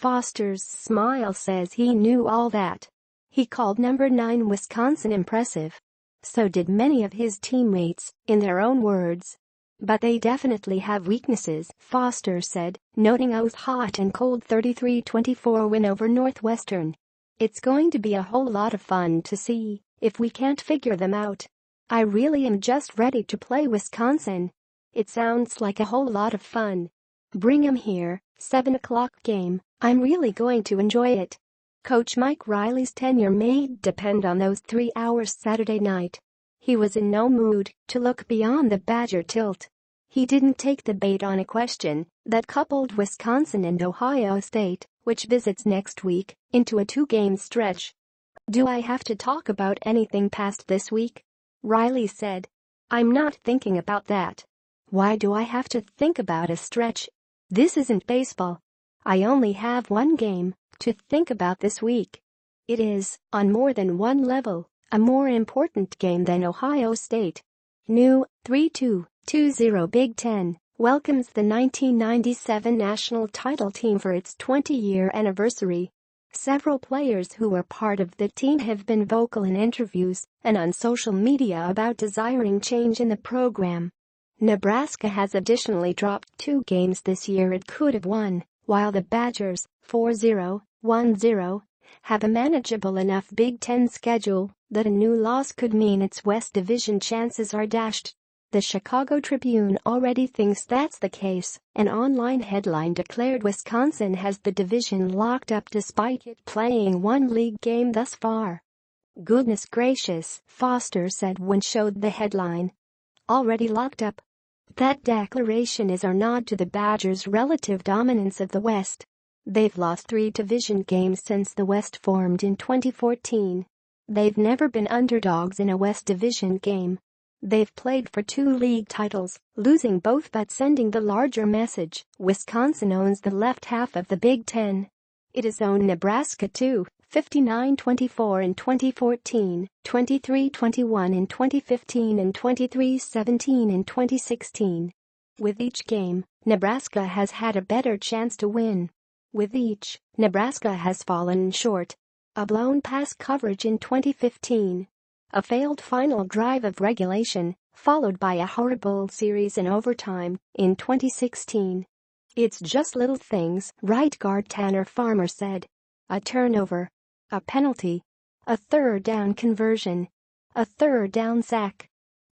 Foster's smile says he knew all that. He called number 9 Wisconsin impressive. So did many of his teammates, in their own words. But they definitely have weaknesses, Foster said, noting a hot and cold 33-24 win over Northwestern. It's going to be a whole lot of fun to see if we can't figure them out. I really am just ready to play Wisconsin. It sounds like a whole lot of fun. Bring 'em here, 7 o'clock game, I'm really going to enjoy it. Coach Mike Riley's tenure may depend on those 3 hours Saturday night. He was in no mood to look beyond the Badger tilt. He didn't take the bait on a question that coupled Wisconsin and Ohio State, which visits next week, into a 2-game stretch. Do I have to talk about anything past this week? Riley said. I'm not thinking about that. Why do I have to think about a stretch? This isn't baseball. I only have one game to think about this week. It is, on more than one level, a more important game than Ohio State. New 3-2-2-0 Big Ten welcomes the 1997 national title team for its 20-year anniversary. Several players who were part of the team have been vocal in interviews and on social media about desiring change in the program. Nebraska has additionally dropped 2 games this year it could have won, while the Badgers, 4-0-1-0, have a manageable enough Big Ten schedule that a new loss could mean its West Division chances are dashed. The Chicago Tribune already thinks that's the case. An online headline declared Wisconsin has the division locked up despite it playing one league game thus far. Goodness gracious, Foster said when showed the headline. Already locked up? That declaration is a nod to the Badgers' relative dominance of the West. They've lost 3 division games since the West formed in 2014. They've never been underdogs in a West Division game. They've played for 2 league titles, losing both but sending the larger message. Wisconsin owns the left half of the Big Ten. It has owned Nebraska too, 59-24 in 2014, 23-21 in 2015 and 23-17 in 2016. With each game, Nebraska has had a better chance to win. With each, Nebraska has fallen short. A blown pass coverage in 2015. A failed final drive of regulation, followed by a horrible series in overtime, in 2016. It's just little things, right guard Tanner Farmer said. A turnover. A penalty. A third down conversion. A third down sack.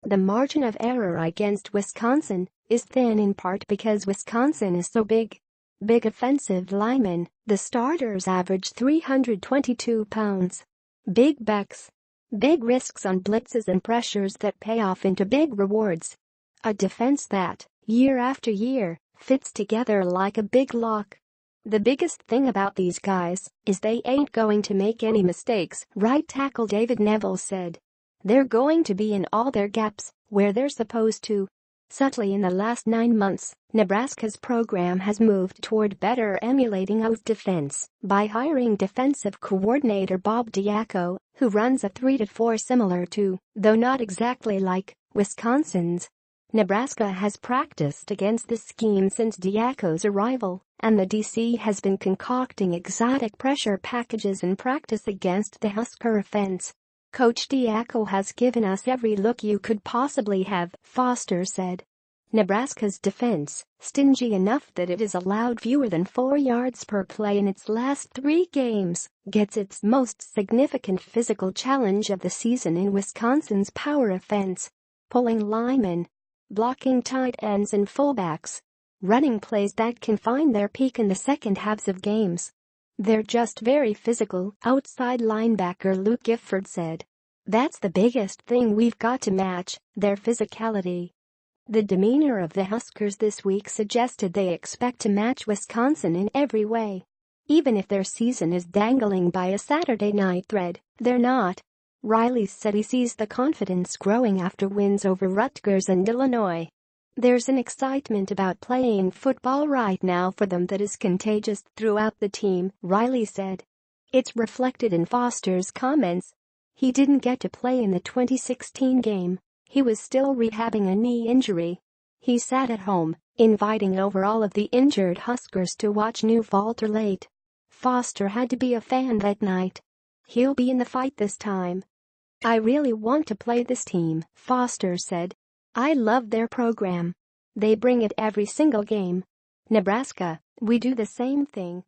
The margin of error against Wisconsin is thin in part because Wisconsin is so big. Big offensive linemen, the starters average 322 pounds. Big backs. Big risks on blitzes and pressures that pay off into big rewards. A defense that, year after year, fits together like a big lock. The biggest thing about these guys is they ain't going to make any mistakes, right tackle David Neville said. They're going to be in all their gaps, where they're supposed to. Subtly in the last 9 months, Nebraska's program has moved toward better emulating of defense by hiring defensive coordinator Bob Diaco, who runs a 3-4 similar to, though not exactly like, Wisconsin's. Nebraska has practiced against this scheme since Diaco's arrival, and the DC has been concocting exotic pressure packages in practice against the Husker offense. Coach Diaco has given us every look you could possibly have, Foster said. Nebraska's defense, stingy enough that it has allowed fewer than 4 yards per play in its last 3 games, gets its most significant physical challenge of the season in Wisconsin's power offense. Pulling linemen, blocking tight ends and fullbacks, running plays that can find their peak in the second halves of games. They're just very physical, outside linebacker Luke Gifford said. That's the biggest thing we've got to match, their physicality. The demeanor of the Huskers this week suggested they expect to match Wisconsin in every way. Even if their season is dangling by a Saturday night thread, they're not. Riley said he sees the confidence growing after wins over Rutgers and Illinois. There's an excitement about playing football right now for them that is contagious throughout the team, Riley said. It's reflected in Foster's comments. He didn't get to play in the 2016 game. He was still rehabbing a knee injury. He sat at home, inviting over all of the injured Huskers to watch New falter late. Foster had to be a fan that night. He'll be in the fight this time. I really want to play this team, Foster said. I love their program. They bring it every single game. Nebraska, we do the same thing.